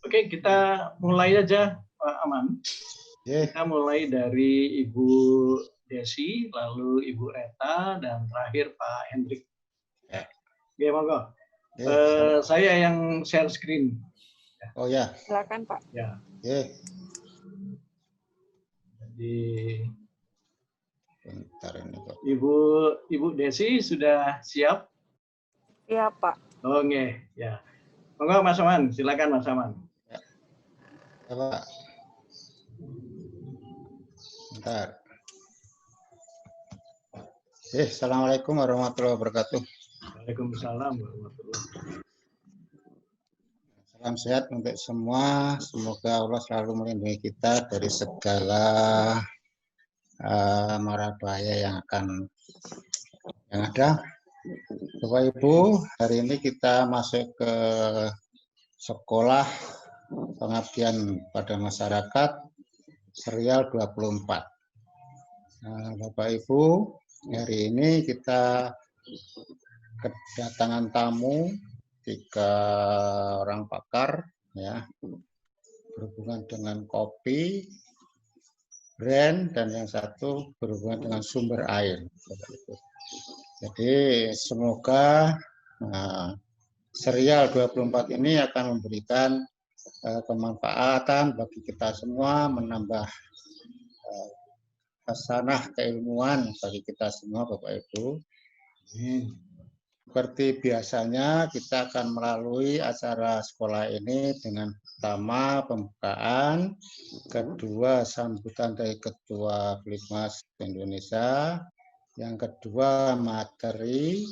Oke, kita mulai aja, Pak Aman. Kita mulai dari Ibu Desi, lalu Ibu Reta, dan terakhir Pak Hendrik. Oke, monggo. Saya yang share screen. Oh ya. Silakan Pak. Ya. Jadi Bentar ini Pak. Ibu Desi sudah siap? Siap Pak. Oke, ya. Monggo Mas Aman, silakan Mas Aman. Ya, Pak. Bentar. Assalamualaikum warahmatullahi wabarakatuh. Waalaikumsalam warahmatullahi wabarakatuh. Salam sehat untuk semua. Semoga Allah selalu melindungi kita dari segala mara bahaya yang ada. Bapak Ibu, hari ini kita masuk ke sekolah pengabdian pada masyarakat serial 24. Nah, Bapak Ibu, hari ini kita kedatangan tamu 3 orang pakar ya, berhubungan dengan kopi, brand, dan yang satu berhubungan dengan sumber air. Jadi semoga serial 24 ini akan memberikan kemanfaatan bagi kita semua, menambah hasanah keilmuan bagi kita semua Bapak Ibu. Seperti biasanya kita akan melalui acara sekolah ini dengan pertama pembukaan, kedua sambutan dari Ketua Flipmas Indonesia, yang kedua materi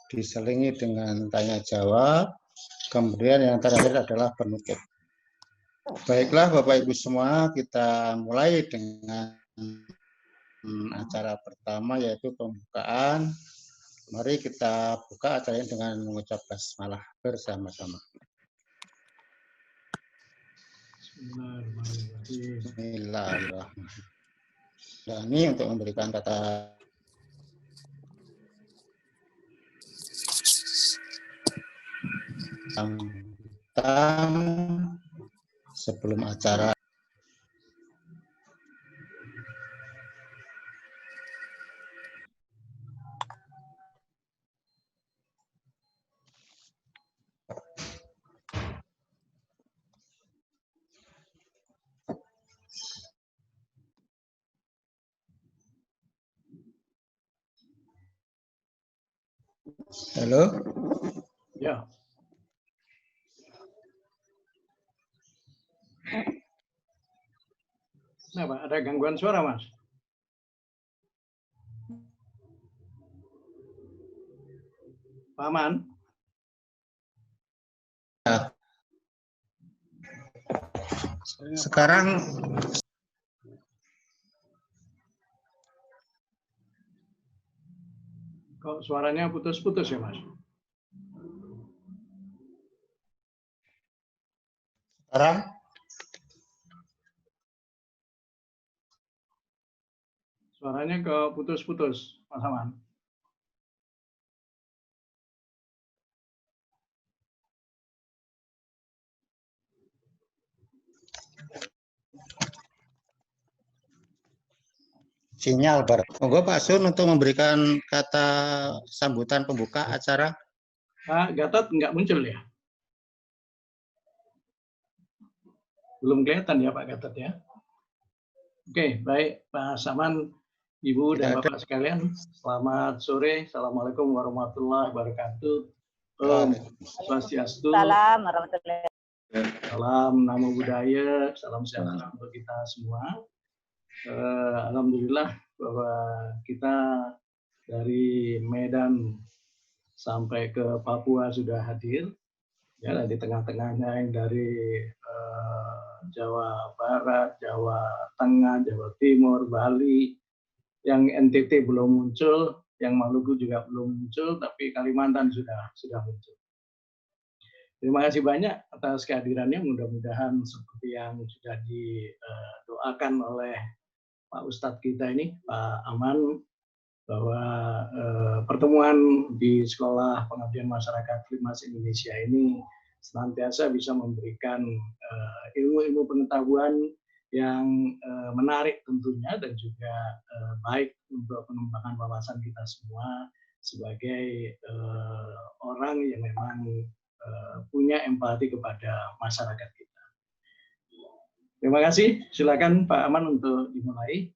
diselingi dengan tanya jawab, kemudian yang terakhir adalah penutup. Baiklah Bapak Ibu semua, kita mulai dengan acara pertama yaitu pembukaan. Mari kita buka acaranya dengan mengucap basmalah bersama-sama. Bismillahirrahmanirrahim. Dan ini untuk memberikan kata sambutan sebelum acara. Halo? Ya. Kenapa? Ada gangguan suara, Mas? Pak Aman? Ya. Sekarang kok suaranya putus-putus ya, Mas? Sekarang? Suaranya ke putus-putus, Mas Aman. Sinyal Bar. Monggo Pak Sun untuk memberikan kata sambutan pembuka acara. Pak Gatot nggak muncul ya? Belum kelihatan ya Pak Gatot ya? Oke, baik Pak Saman, Ibu dan Bapak sekalian, selamat sore. Assalamualaikum warahmatullahi wabarakatuh. Om Swastiastu. Salam warahmatullahi wabarakatuh. Salam Namo Buddhaya, salam sejahtera untuk kita semua. Alhamdulillah bahwa kita dari Medan sampai ke Papua sudah hadir. Ya, dan di tengah-tengahnya yang dari Jawa Barat, Jawa Tengah, Jawa Timur, Bali, yang NTT belum muncul, yang Maluku juga belum muncul, tapi Kalimantan sudah muncul. Terima kasih banyak atas kehadirannya. Mudah-mudahan seperti yang sudah didoakan oleh Pak Ustadz kita ini, Pak Aman, bahwa pertemuan di Sekolah Pengabdian Masyarakat Limas Indonesia ini senantiasa bisa memberikan ilmu-ilmu pengetahuan yang menarik tentunya dan juga baik untuk pengembangan wawasan kita semua sebagai orang yang memang punya empati kepada masyarakat kita. Terima kasih. Silakan Pak Aman untuk dimulai.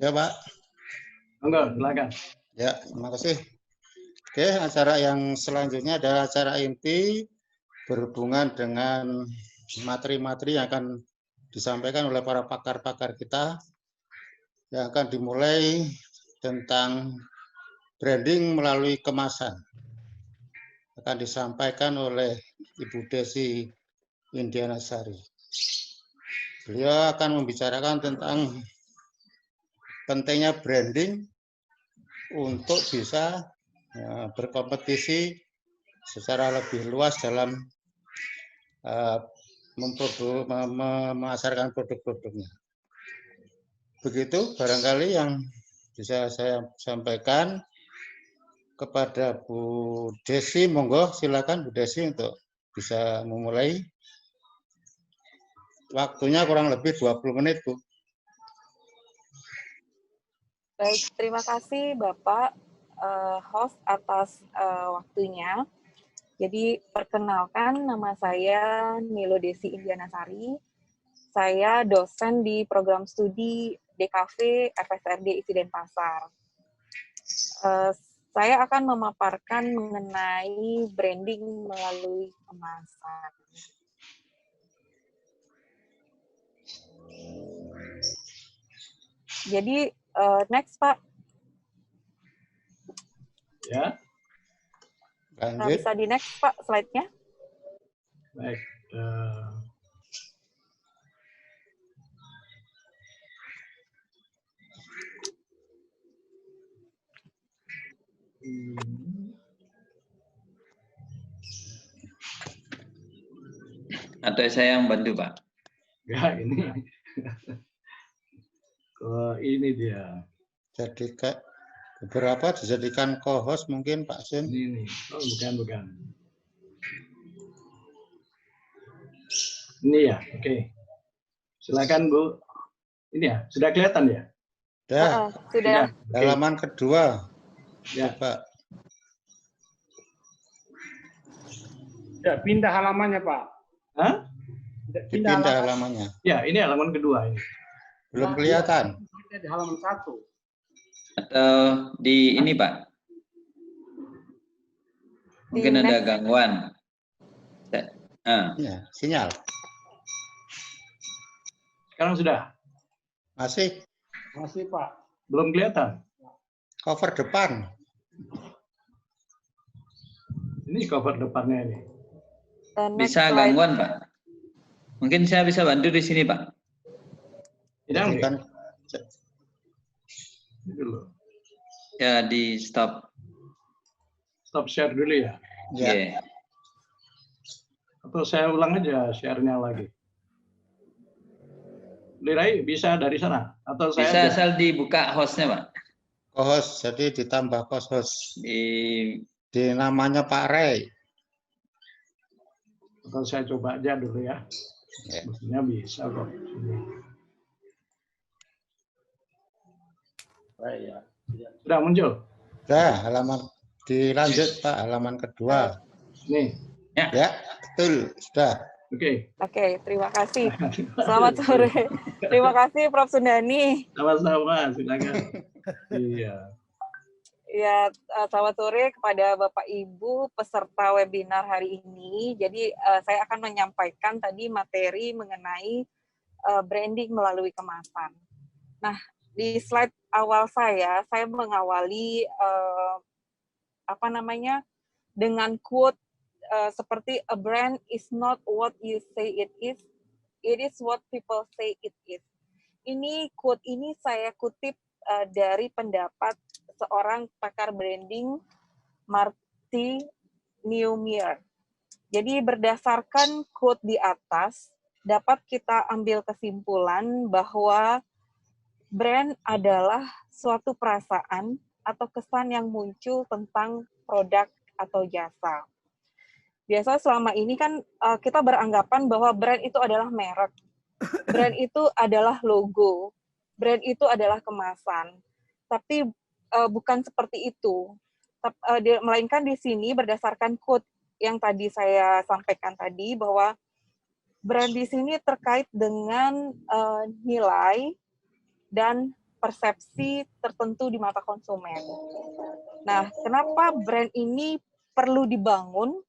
Ya, Pak. Monggo, silakan. Ya, terima kasih. Oke, acara yang selanjutnya adalah acara inti berhubungan dengan materi-materi yang akan disampaikan oleh para pakar-pakar kita, yang akan dimulai tentang branding melalui kemasan. Akan disampaikan oleh Ibu Desi Indianasari. Beliau akan membicarakan tentang pentingnya branding untuk bisa berkompetisi secara lebih luas dalam memasarkan produk-produknya. Begitu barangkali yang bisa saya sampaikan kepada Bu Desi. Monggo silakan Bu Desi untuk bisa memulai. Waktunya kurang lebih 20 menit, Bu. Baik, terima kasih Bapak host atas waktunya. Jadi perkenalkan, nama saya Nilo Desi Indianasari. Saya dosen di program studi DKV FSRD ISI Denpasar. Saya akan memaparkan mengenai branding melalui kemasan. Jadi next Pak. Ya. Lanjut. Bisa di next Pak slide-nya. Baik. Atau saya yang bantu, Pak? Ya, ini. Ini dia. Jadi beberapa dijadikan co-host mungkin Pak Sun. Ini. Oh, bukan. Ini ya, oke. Silakan Bu. Ini ya, sudah kelihatan ya? Sudah. Halaman kedua. Ya. Pak. Ya, pindah halamannya, Pak. Hah? Pindah halamannya. Ya, ini halaman kedua ini. Belum kelihatan. Di halaman 1. Atau di ini, Pak? Mungkin ada gangguan. Ya, sinyal. Sekarang sudah? Masih, Pak. Belum kelihatan? cover depan. Ini cover depannya ini. Bisa gangguan, Pak? Mungkin saya bisa bantu di sini, Pak. Ini Kan dulu. Ya, di stop. Stop share dulu ya. ya. Yeah. Atau saya ulang aja share-nya lagi. Lirai bisa dari sana atau saya Bisa asal dibuka hostnya, Pak. Co-host, jadi ditambah co-host. Di namanya Pak Ray. Atau saya coba aja dulu ya. Mestinya bisa kok. Sudah muncul? Sudah, halaman dilanjut Pak, halaman kedua. Nih. Ya, betul, sudah. Oke. Oke, terima kasih. Selamat sore. Terima kasih Prof. Sundani. Sama-sama, silakan. Iya. Ya, selamat sore kepada Bapak Ibu peserta webinar hari ini. Jadi saya akan menyampaikan tadi materi mengenai branding melalui kemasan. Nah, di slide awal saya mengawali dengan quote seperti a brand is not what you say it is what people say it is. Ini quote ini saya kutip dari pendapat seorang pakar branding, Marty Neumeyer. Jadi berdasarkan quote di atas, dapat kita ambil kesimpulan bahwa brand adalah suatu perasaan atau kesan yang muncul tentang produk atau jasa. Biasa selama ini kan kita beranggapan bahwa brand itu adalah merek, brand itu adalah logo, brand itu adalah kemasan. Tapi bukan seperti itu. Melainkan di sini berdasarkan quote yang tadi saya sampaikan tadi, bahwa brand di sini terkait dengan nilai dan persepsi tertentu di mata konsumen. Nah, kenapa brand ini perlu dibangun?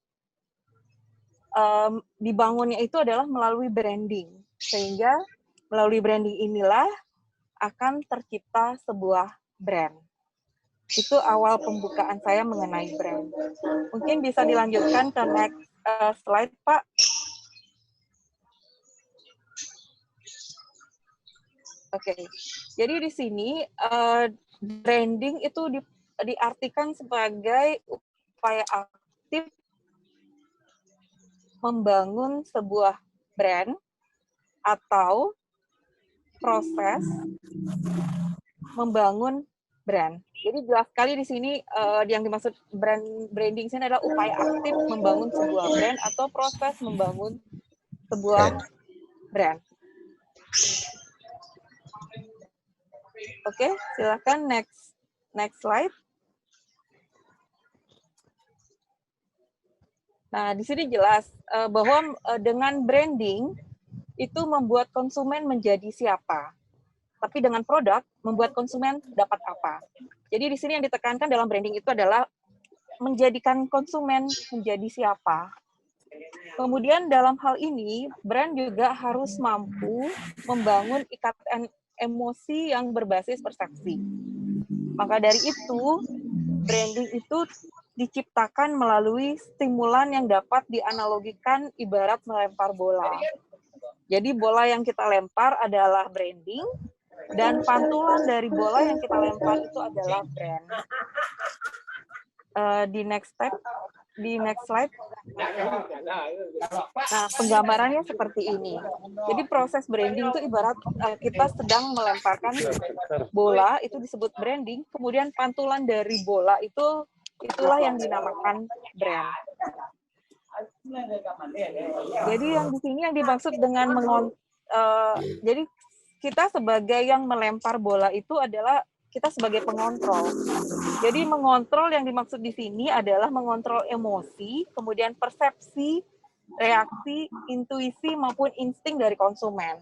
Dibangunnya itu adalah melalui branding, sehingga melalui branding inilah akan tercipta sebuah brand. Itu awal pembukaan saya mengenai brand. Mungkin bisa dilanjutkan ke next slide, Pak. Oke, jadi di sini branding itu diartikan sebagai upaya aktif membangun sebuah brand atau proses membangun brand. Jadi jelas sekali di sini yang dimaksud branding sini adalah upaya aktif membangun sebuah brand atau proses membangun sebuah brand. Oke, silakan next slide. Nah, di sini jelas bahwa dengan branding itu membuat konsumen menjadi siapa. Tapi dengan produk membuat konsumen dapat apa. Jadi di sini yang ditekankan dalam branding itu adalah menjadikan konsumen menjadi siapa. Kemudian dalam hal ini, brand juga harus mampu membangun ikatan emosi yang berbasis persepsi. Maka dari itu, branding itu diciptakan melalui stimulan yang dapat dianalogikan ibarat melempar bola. Jadi bola yang kita lempar adalah branding, dan pantulan dari bola yang kita lempar itu adalah brand. Di next slide. Nah, penggambarannya seperti ini. Jadi proses branding itu ibarat kita sedang melemparkan bola, itu disebut branding, kemudian pantulan dari bola itulah yang dinamakan brand. Jadi yang di sini yang dimaksud dengan jadi kita sebagai yang melempar bola itu adalah kita sebagai pengontrol. Jadi mengontrol yang dimaksud di sini adalah mengontrol emosi, kemudian persepsi, reaksi, intuisi maupun insting dari konsumen.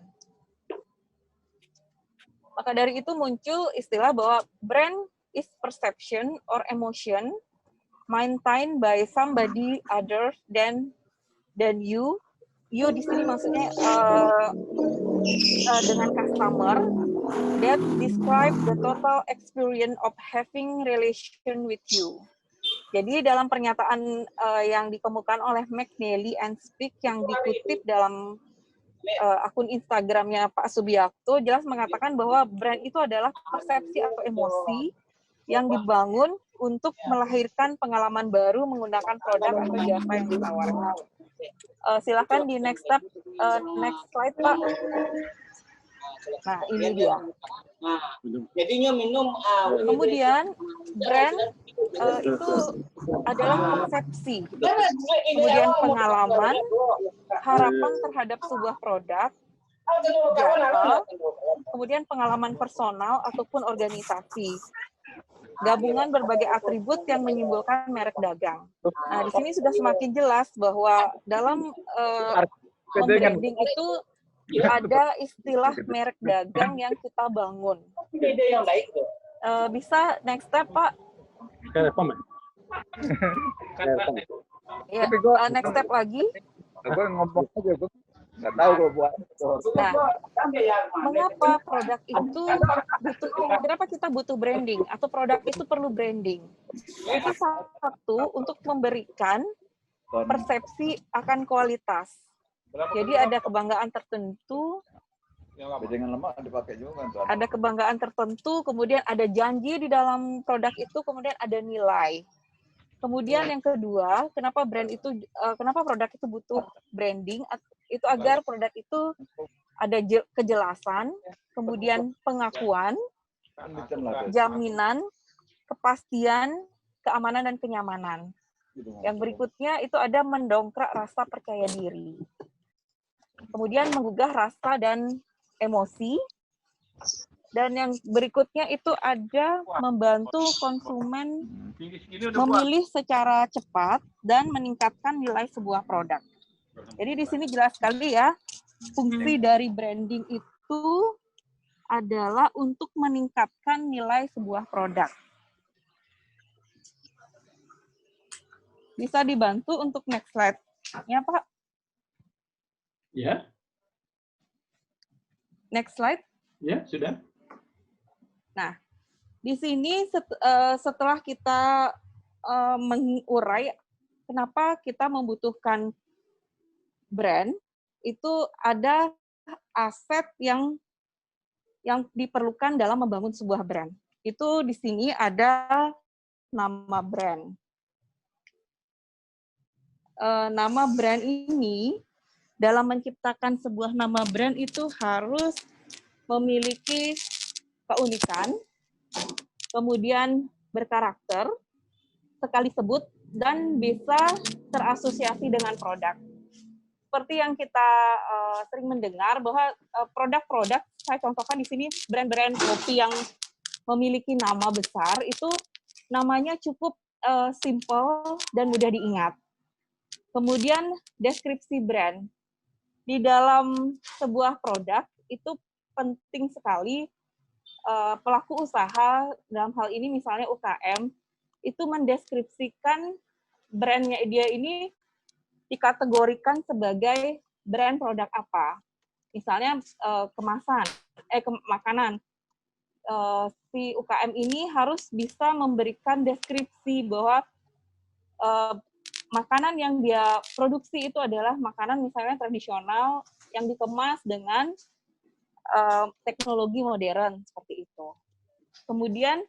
Maka dari itu muncul istilah bahwa brand is perception or emotion maintained by somebody other than you. You di sini maksudnya dengan customer that describe the total experience of having relation with you. Jadi dalam pernyataan yang dikemukakan oleh McNally and Speak yang dikutip dalam akun Instagramnya Pak Subiakto jelas mengatakan bahwa brand itu adalah persepsi atau emosi yang dibangun untuk melahirkan pengalaman baru menggunakan produk atau jasa yang ditawarkan. Silakan di next slide, Pak. Nah, ini dia. Jadinya minum. Kemudian brand itu adalah persepsi, kemudian pengalaman, harapan terhadap sebuah produk, jasa, kemudian pengalaman personal ataupun organisasi. Gabungan berbagai atribut yang menyimpulkan merek dagang. Nah, di sini sudah semakin jelas bahwa dalam membranding itu ada istilah merek dagang yang kita bangun. Bisa next step, Pak? Ya, next step lagi. Gue ngomong aja, gue nggak tahu kalau buat. Nah, mengapa produk itu kenapa kita butuh branding atau produk itu perlu branding? Itu satu untuk memberikan persepsi akan kualitas. Jadi ada kebanggaan tertentu. Ada kebanggaan tertentu, kemudian ada janji di dalam produk itu, kemudian ada nilai. Kemudian yang kedua, kenapa produk itu butuh branding? Itu agar produk itu ada kejelasan, kemudian pengakuan, jaminan, kepastian, keamanan, dan kenyamanan. Yang berikutnya itu ada mendongkrak rasa percaya diri. Kemudian menggugah rasa dan emosi. Dan yang berikutnya itu ada membantu konsumen memilih secara cepat dan meningkatkan nilai sebuah produk. Jadi di sini jelas sekali ya, fungsi dari branding itu adalah untuk meningkatkan nilai sebuah produk. Bisa dibantu untuk next slide-nya, Pak? Ya. Next slide. Ya, sudah. Nah, di sini setelah kita mengurai kenapa kita membutuhkan brand, itu ada aset yang diperlukan dalam membangun sebuah brand. Itu di sini ada nama brand. Nama brand ini, dalam menciptakan sebuah nama brand itu harus memiliki keunikan, kemudian berkarakter, sekali sebut, dan bisa terasosiasi dengan produk. Seperti yang kita sering mendengar bahwa produk-produk, saya contohkan di sini brand-brand kopi yang memiliki nama besar, itu namanya cukup simple dan mudah diingat. Kemudian deskripsi brand. Di dalam sebuah produk itu penting sekali pelaku usaha, dalam hal ini misalnya UKM, itu mendeskripsikan brandnya dia ini dikategorikan sebagai brand produk apa. Misalnya makanan. Si UKM ini harus bisa memberikan deskripsi bahwa makanan yang dia produksi itu adalah makanan misalnya tradisional yang dikemas dengan teknologi modern seperti itu. Kemudian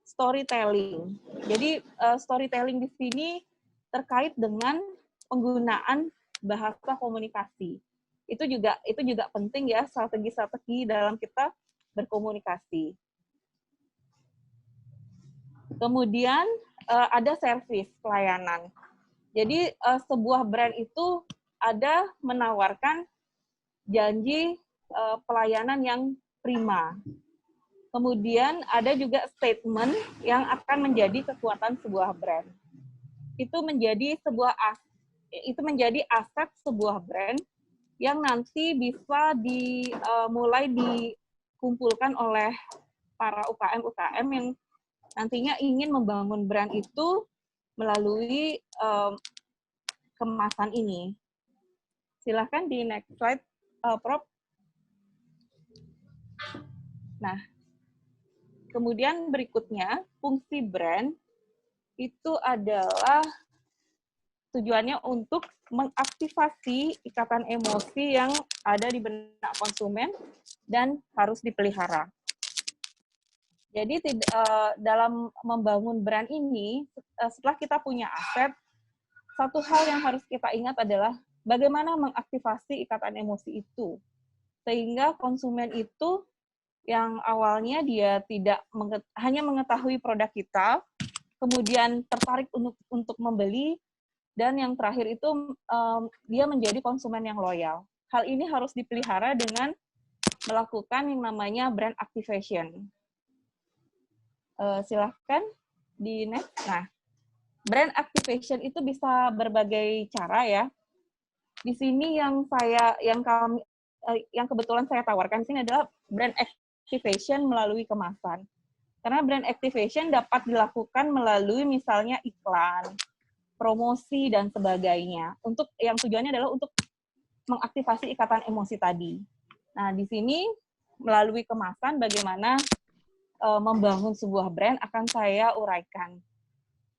storytelling. Jadi storytelling di sini terkait dengan penggunaan bahasa komunikasi. Itu juga penting ya, strategi-strategi dalam kita berkomunikasi. Kemudian ada service pelayanan. Jadi sebuah brand itu ada menawarkan janji pelayanan yang prima. Kemudian ada juga statement yang akan menjadi kekuatan sebuah brand. Itu menjadi aset sebuah brand yang nanti bisa mulai dikumpulkan oleh para UKM yang nantinya ingin membangun brand itu melalui kemasan ini. Silahkan di next slide, Prof. Nah, kemudian berikutnya, fungsi brand itu adalah tujuannya untuk mengaktifasi ikatan emosi yang ada di benak konsumen dan harus dipelihara. Jadi dalam membangun brand ini, setelah kita punya aset, satu hal yang harus kita ingat adalah bagaimana mengaktifasi ikatan emosi itu. Sehingga konsumen itu yang awalnya dia tidak hanya mengetahui produk kita, kemudian tertarik untuk membeli, dan yang terakhir itu dia menjadi konsumen yang loyal. Hal ini harus dipelihara dengan melakukan yang namanya brand activation. Silahkan di next. Nah, brand activation itu bisa berbagai cara ya. Di sini yang kebetulan saya tawarkan di sini adalah brand activation melalui kemasan. Karena brand activation dapat dilakukan melalui misalnya iklan, promosi, dan sebagainya. Untuk yang tujuannya adalah untuk mengaktifasi ikatan emosi tadi. Nah, di sini melalui kemasan bagaimana membangun sebuah brand akan saya uraikan.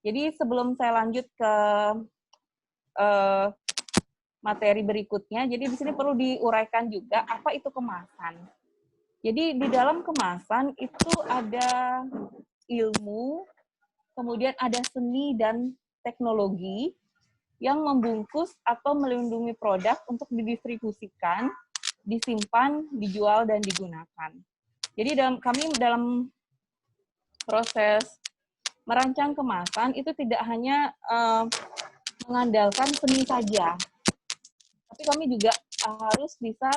Jadi sebelum saya lanjut ke materi berikutnya, jadi di sini perlu diuraikan juga apa itu kemasan. Jadi di dalam kemasan itu ada ilmu, kemudian ada seni dan teknologi yang membungkus atau melindungi produk untuk didistribusikan disimpan, dijual, dan digunakan. Jadi kami dalam proses merancang kemasan itu tidak hanya mengandalkan seni saja, tapi kami juga harus bisa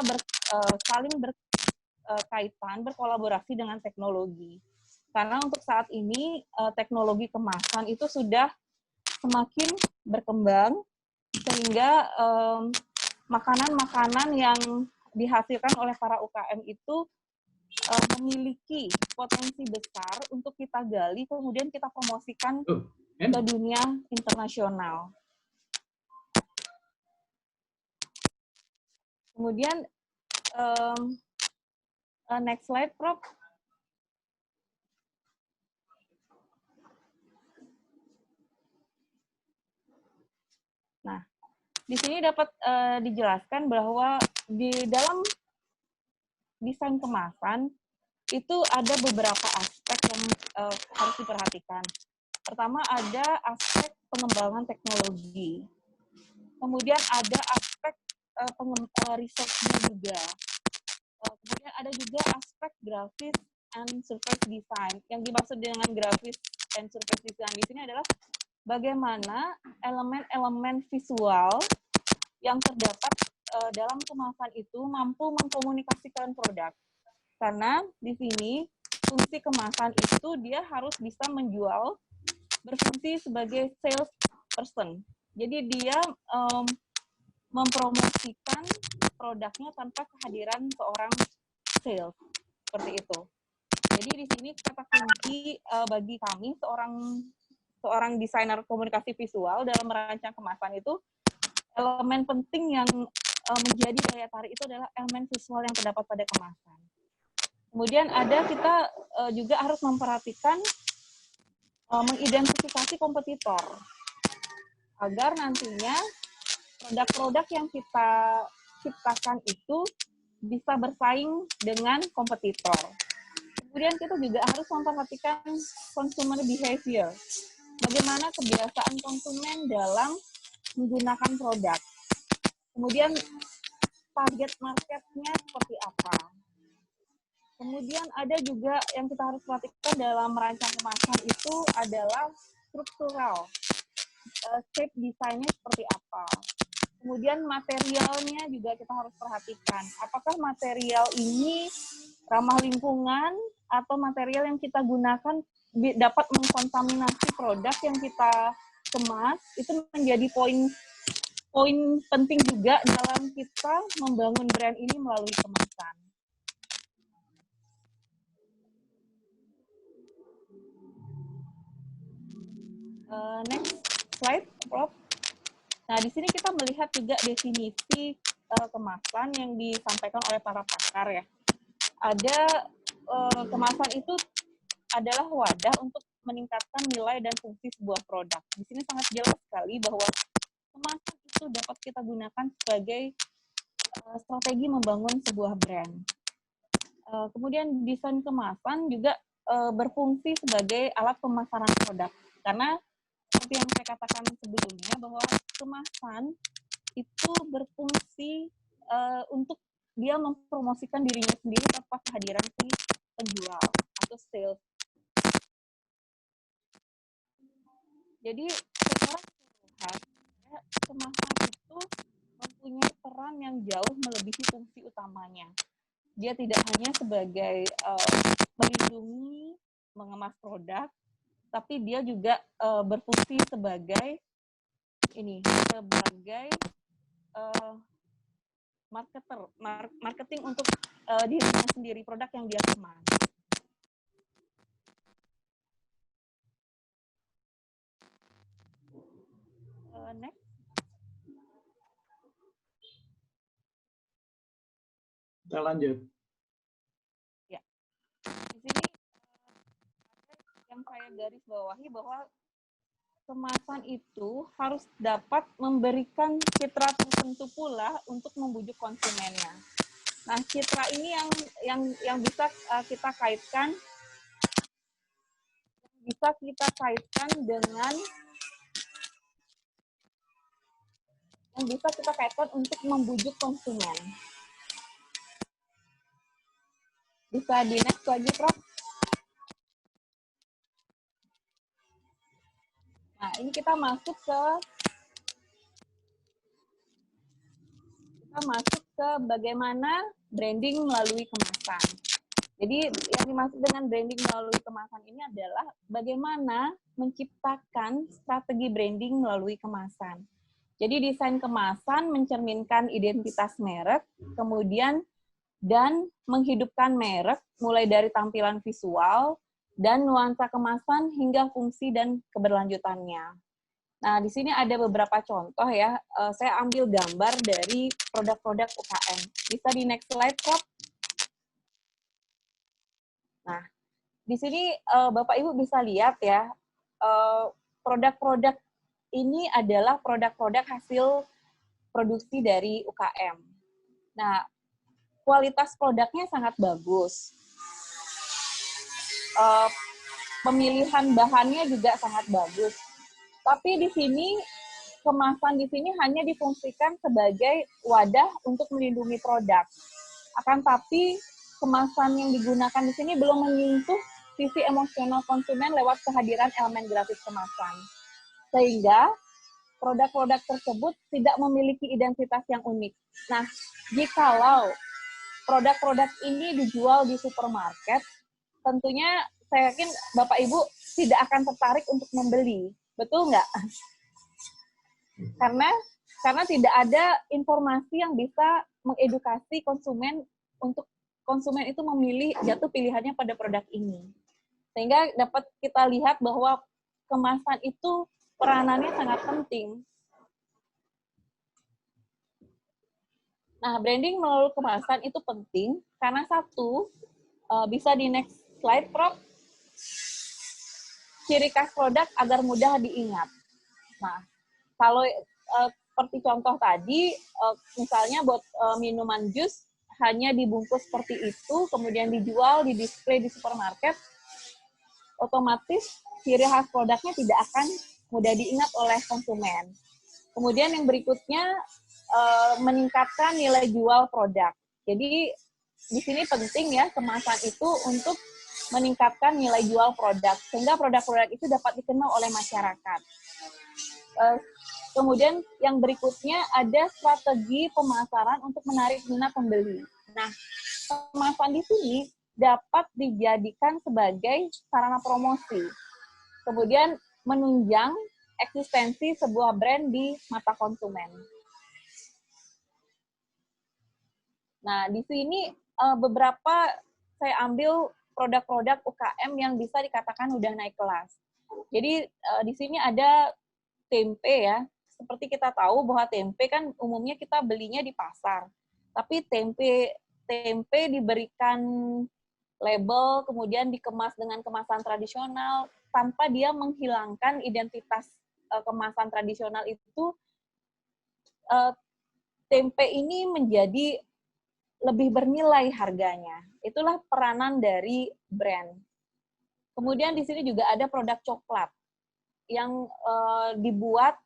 saling berkaitan, berkolaborasi dengan teknologi. Karena untuk saat ini teknologi kemasan itu sudah semakin berkembang, sehingga makanan-makanan yang dihasilkan oleh para UKM itu memiliki potensi besar untuk kita gali, kemudian kita promosikan ke dunia internasional. Kemudian, next slide, Prof. Nah, di sini dapat dijelaskan bahwa di dalam desain kemasan itu ada beberapa aspek yang harus diperhatikan. Pertama ada aspek pengembangan teknologi. Kemudian ada aspek risetnya juga. Kemudian ada juga aspek grafis and surface design. Yang dimaksud dengan grafis and surface design di sini adalah bagaimana elemen-elemen visual yang terdapat dalam kemasan itu mampu mengkomunikasikan produk. Karena di sini fungsi kemasan itu dia harus bisa menjual, berfungsi sebagai sales person. Jadi dia mempromosikan produknya tanpa kehadiran seorang sales, seperti itu. Jadi di sini kata kunci bagi kami seorang desainer komunikasi visual dalam merancang kemasan itu, elemen penting yang menjadi daya tarik itu adalah elemen visual yang terdapat pada kemasan. Kemudian kita juga harus memperhatikan mengidentifikasi kompetitor agar nantinya produk-produk yang kita ciptakan itu bisa bersaing dengan kompetitor. Kemudian kita juga harus memperhatikan consumer behavior. Bagaimana kebiasaan konsumen dalam menggunakan produk. Kemudian target marketnya seperti apa. Kemudian ada juga yang kita harus perhatikan dalam merancang kemasan itu adalah struktural. Shape desainnya seperti apa. Kemudian materialnya juga kita harus perhatikan. Apakah material ini ramah lingkungan atau material yang kita gunakan dapat mengkontaminasi produk yang kita kemas. Itu menjadi poin penting juga dalam kita membangun brand ini melalui kemasan. Next slide, Prof. Nah, di sini kita melihat juga definisi kemasan yang disampaikan oleh para pakar ya. Ada kemasan itu adalah wadah untuk meningkatkan nilai dan fungsi sebuah produk. Di sini sangat jelas sekali bahwa kemasan itu dapat kita gunakan sebagai strategi membangun sebuah brand. Kemudian desain kemasan juga berfungsi sebagai alat pemasaran produk. Karena seperti yang saya katakan sebelumnya bahwa kemasan itu berfungsi untuk dia mempromosikan dirinya sendiri tanpa kehadiran si penjual atau sales. Jadi secara keseluruhan kemasan itu mempunyai peran yang jauh melebihi fungsi utamanya. Dia tidak hanya sebagai melindungi, mengemas produk, tapi dia juga berfungsi sebagai marketing untuk dirinya sendiri, produk yang dia kemas. Next. Kita lanjut. Ya. Di sini yang saya garis bawahi bahwa kemasan itu harus dapat memberikan citra tertentu pula untuk membujuk konsumennya. Nah, citra ini yang bisa kita kaitkan dengan yang bisa kita kaitkan untuk membujuk konsumen. Bisa di next lagi, Prof. Nah, ini kita masuk ke bagaimana branding melalui kemasan. Jadi yang dimaksud dengan branding melalui kemasan ini adalah bagaimana menciptakan strategi branding melalui kemasan. Jadi desain kemasan mencerminkan identitas merek, kemudian dan menghidupkan merek mulai dari tampilan visual dan nuansa kemasan hingga fungsi dan keberlanjutannya. Nah, di sini ada beberapa contoh ya. Saya ambil gambar dari produk-produk UKM. Bisa di next slide, Prof. Nah, di sini Bapak Ibu bisa lihat ya, produk-produk ini adalah produk-produk hasil produksi dari UKM. Nah, kualitas produknya sangat bagus. Pemilihan bahannya juga sangat bagus. Tapi di sini, kemasan di sini hanya difungsikan sebagai wadah untuk melindungi produk. Akan tapi, kemasan yang digunakan di sini belum menyentuh sisi emosional konsumen lewat kehadiran elemen grafis kemasan. Sehingga, produk-produk tersebut tidak memiliki identitas yang unik. Nah, jikalau produk-produk ini dijual di supermarket, tentunya saya yakin Bapak Ibu tidak akan tertarik untuk membeli. Betul nggak? Karena tidak ada informasi yang bisa mengedukasi konsumen untuk konsumen itu memilih jatuh pilihannya pada produk ini. Sehingga dapat kita lihat bahwa kemasan itu peranannya sangat penting. Nah, branding melalui kemasan itu penting karena satu, bisa di next slide, Prof. Ciri khas produk agar mudah diingat. Nah, kalau seperti contoh tadi, misalnya buat minuman jus hanya dibungkus seperti itu, kemudian dijual, di display di supermarket, otomatis ciri khas produknya tidak akan mudah diingat oleh konsumen. Kemudian yang berikutnya, meningkatkan nilai jual produk. Jadi di sini penting ya kemasan itu untuk meningkatkan nilai jual produk, sehingga produk-produk itu dapat dikenal oleh masyarakat. Kemudian yang berikutnya ada strategi pemasaran untuk menarik minat pembeli. Nah, kemasan di sini dapat dijadikan sebagai sarana promosi. Kemudian menunjang eksistensi sebuah brand di mata konsumen. Nah, di sini beberapa saya ambil produk-produk UKM yang bisa dikatakan udah naik kelas. Jadi di sini ada tempe ya. Seperti kita tahu bahwa tempe kan umumnya kita belinya di pasar. Tapi tempe diberikan label, kemudian dikemas dengan kemasan tradisional tanpa dia menghilangkan identitas kemasan tradisional itu. Tempe ini menjadi lebih bernilai harganya. Itulah peranan dari brand. Kemudian di sini juga ada produk coklat yang dibuat,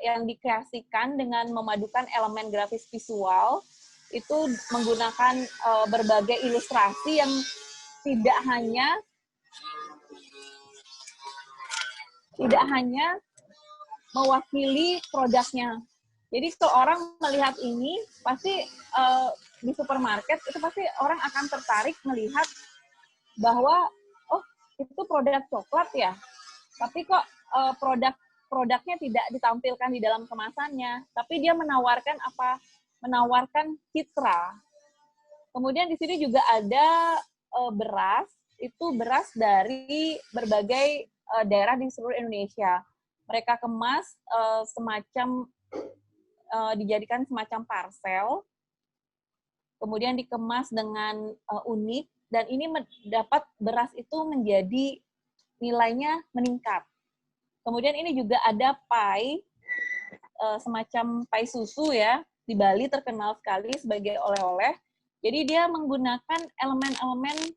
yang dikreasikan dengan memadukan elemen grafis visual, itu menggunakan berbagai ilustrasi yang tidak hanya mewakili produknya. Jadi kalau orang melihat ini, pasti di supermarket itu pasti orang akan tertarik melihat bahwa oh itu produk coklat ya, tapi kok produknya tidak ditampilkan di dalam kemasannya, tapi dia menawarkan apa? Menawarkan citra. Kemudian di sini juga ada beras, itu beras dari berbagai daerah di seluruh Indonesia. Mereka kemas dijadikan semacam parcel, kemudian dikemas dengan unik, dan ini dapat beras itu menjadi nilainya meningkat. Kemudian ini juga ada pai, semacam pai susu ya, di Bali terkenal sekali sebagai oleh-oleh. Jadi dia menggunakan elemen-elemen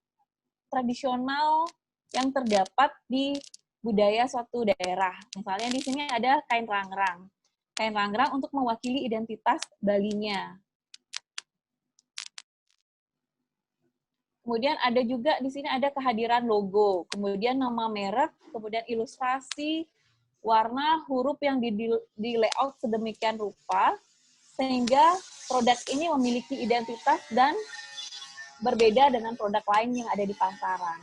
tradisional yang terdapat di budaya suatu daerah. Misalnya di sini ada kain rangrang. Kain rangrang untuk mewakili identitas Balinya. Kemudian ada juga di sini ada kehadiran logo, kemudian nama merek, kemudian ilustrasi, warna, huruf yang di layout sedemikian rupa, sehingga produk ini memiliki identitas dan berbeda dengan produk lain yang ada di pasaran.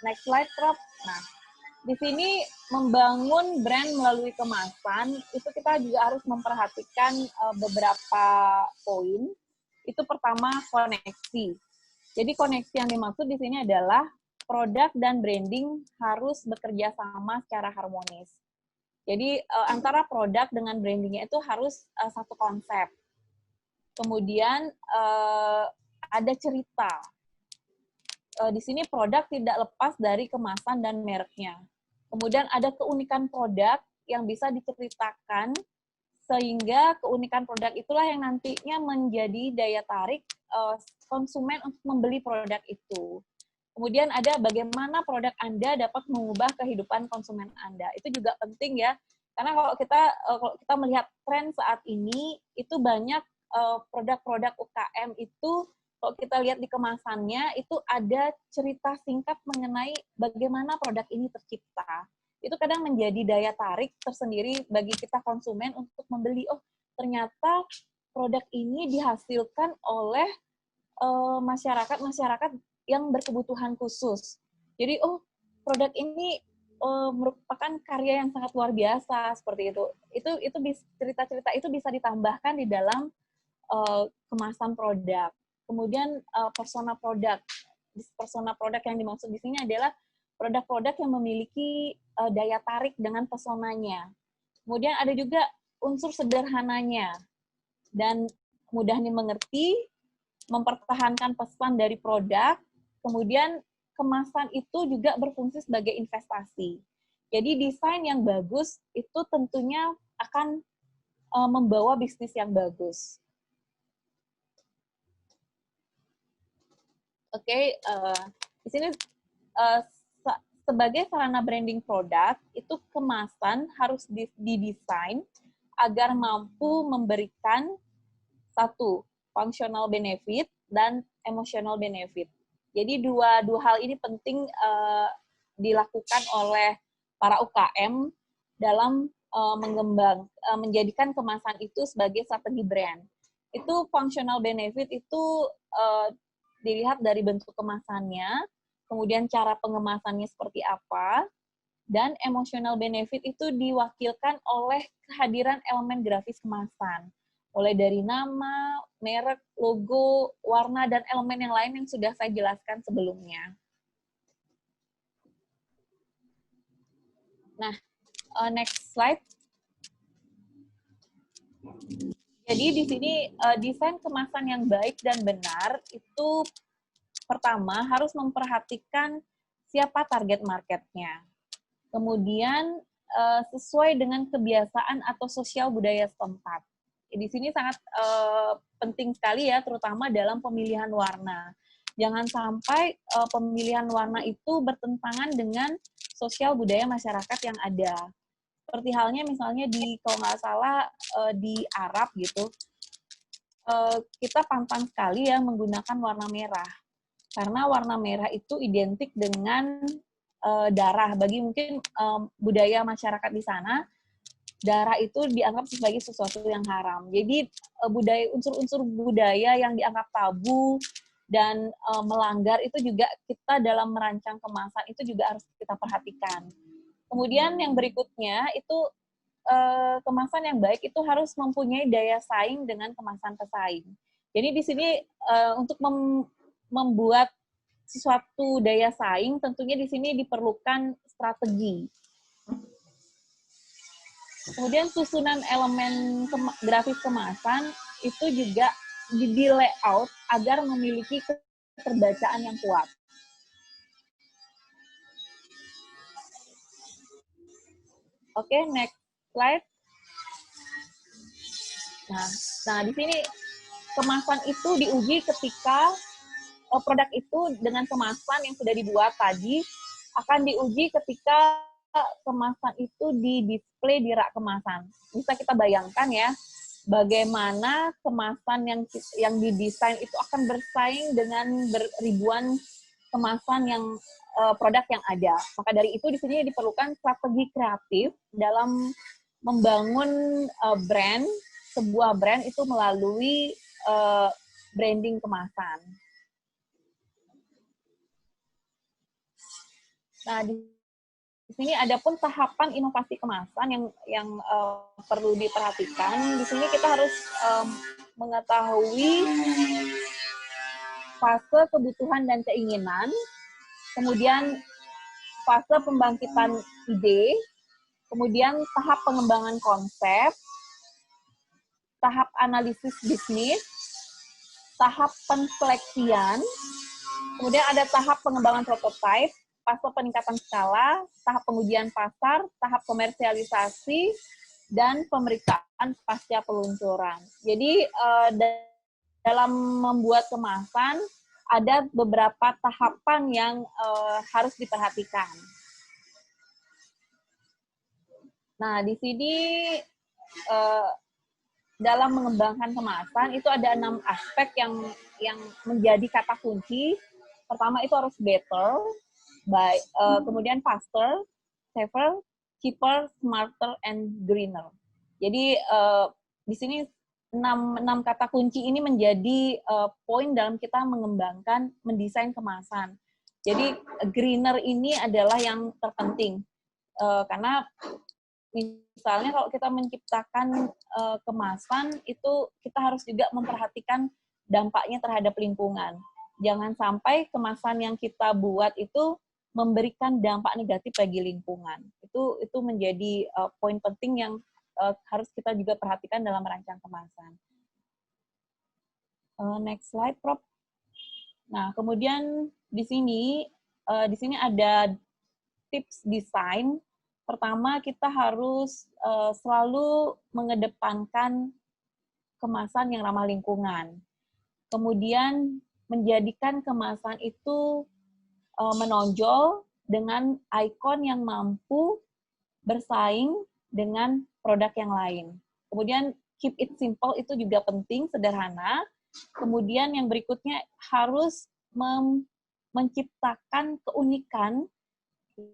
Next slide, Prof. Nah, di sini membangun brand melalui kemasan, itu kita juga harus memperhatikan beberapa poin. Itu pertama, koneksi. Jadi koneksi yang dimaksud di sini adalah produk dan branding harus bekerja sama secara harmonis. Jadi antara produk dengan brandingnya itu harus satu konsep. Kemudian ada cerita. Di sini produk tidak lepas dari kemasan dan mereknya. Kemudian ada keunikan produk yang bisa diceritakan, sehingga keunikan produk itulah yang nantinya menjadi daya tarik konsumen untuk membeli produk itu. Kemudian ada bagaimana produk Anda dapat mengubah kehidupan konsumen Anda. Itu juga penting ya, karena kalau kita melihat tren saat ini, itu banyak produk-produk UKM itu, kalau kita lihat di kemasannya, itu ada cerita singkat mengenai bagaimana produk ini tercipta. Itu kadang menjadi daya tarik tersendiri bagi kita konsumen untuk membeli. Oh, ternyata produk ini dihasilkan oleh masyarakat yang berkebutuhan khusus. Jadi, oh, produk ini merupakan karya yang sangat luar biasa, seperti itu. Itu cerita-cerita itu bisa ditambahkan di dalam kemasan produk. Kemudian persona produk. Persona produk yang dimaksud di sini adalah produk-produk yang memiliki daya tarik dengan pesonanya. Kemudian ada juga unsur sederhananya dan mudah dimengerti, mempertahankan pesan dari produk. Kemudian kemasan itu juga berfungsi sebagai investasi. Jadi desain yang bagus itu tentunya akan membawa bisnis yang bagus. Oke, di sini sebagai sarana branding produk, itu kemasan harus didesain agar mampu memberikan satu, functional benefit dan emotional benefit. Jadi dua hal ini penting dilakukan oleh para UKM dalam menjadikan kemasan itu sebagai strategi brand. Itu functional benefit itu dilihat dari bentuk kemasannya, kemudian cara pengemasannya seperti apa, dan emotional benefit itu diwakilkan oleh kehadiran elemen grafis kemasan. Mulai dari nama, merek, logo, warna, dan elemen yang lain yang sudah saya jelaskan sebelumnya. Nah, next slide. Jadi di sini desain kemasan yang baik dan benar itu pertama harus memperhatikan siapa target marketnya. Kemudian sesuai dengan kebiasaan atau sosial budaya setempat. Di sini sangat penting sekali ya, terutama dalam pemilihan warna. Jangan sampai pemilihan warna itu bertentangan dengan sosial budaya masyarakat yang ada. Seperti halnya misalnya kalau nggak salah di Arab gitu, kita pantang sekali ya menggunakan warna merah. Karena warna merah itu identik dengan darah. Bagi mungkin budaya masyarakat di sana, darah itu dianggap sebagai sesuatu yang haram. Jadi unsur-unsur budaya yang dianggap tabu dan melanggar itu juga kita dalam merancang kemasan itu juga harus kita perhatikan. Kemudian yang berikutnya itu kemasan yang baik itu harus mempunyai daya saing dengan kemasan pesaing. Jadi di sini untuk membuat sesuatu daya saing tentunya di sini diperlukan strategi. Kemudian susunan elemen grafis kemasan itu juga di layout agar memiliki keterbacaan yang kuat. Oke, next slide. Nah di sini kemasan itu diuji ketika produk itu dengan kemasan yang sudah dibuat tadi akan diuji ketika kemasan itu di display di rak kemasan. Bisa kita bayangkan ya, bagaimana kemasan yang didesain itu akan bersaing dengan ribuan kemasan yang produk yang ada. Maka dari itu di sini diperlukan strategi kreatif dalam membangun sebuah brand itu melalui branding kemasan. Nah, di sini ada pun tahapan inovasi kemasan yang perlu diperhatikan. Di sini kita harus mengetahui fase kebutuhan dan keinginan, kemudian fase pembangkitan ide, kemudian tahap pengembangan konsep, tahap analisis bisnis, tahap penseleksian, kemudian ada tahap pengembangan prototipe, fase peningkatan skala, tahap pengujian pasar, tahap komersialisasi, dan pemeriksaan pasca peluncuran. Jadi dalam membuat kemasan ada beberapa tahapan yang harus diperhatikan. Nah, di sini dalam mengembangkan kemasan itu ada 6 aspek yang menjadi kata kunci. Pertama itu harus better, kemudian faster, safer, cheaper, smarter, and greener. Jadi di sini 6 kata kunci ini menjadi poin dalam kita mengembangkan, mendesain kemasan. Jadi greener ini adalah yang terpenting karena misalnya kalau kita menciptakan kemasan itu kita harus juga memperhatikan dampaknya terhadap lingkungan. Jangan sampai kemasan yang kita buat itu memberikan dampak negatif bagi lingkungan. Itu menjadi poin penting yang harus kita juga perhatikan dalam merancang kemasan. Next slide, Prof. Nah, kemudian di sini ada tips desain. Pertama, kita harus selalu mengedepankan kemasan yang ramah lingkungan. Kemudian menjadikan kemasan itu menonjol dengan ikon yang mampu bersaing dengan produk yang lain. Kemudian keep it simple itu juga penting, sederhana. Kemudian yang berikutnya harus menciptakan keunikan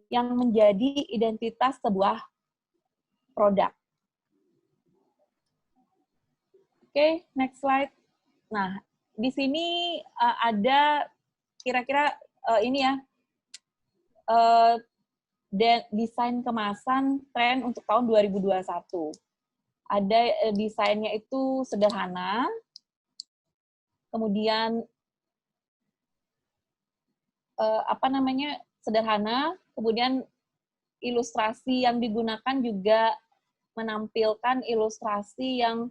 yang menjadi identitas sebuah produk. Oke, next slide. Nah, di sini ada kira-kira ini ya, desain kemasan tren untuk tahun 2021. Ada desainnya itu sederhana, kemudian sederhana, kemudian ilustrasi yang digunakan juga menampilkan ilustrasi yang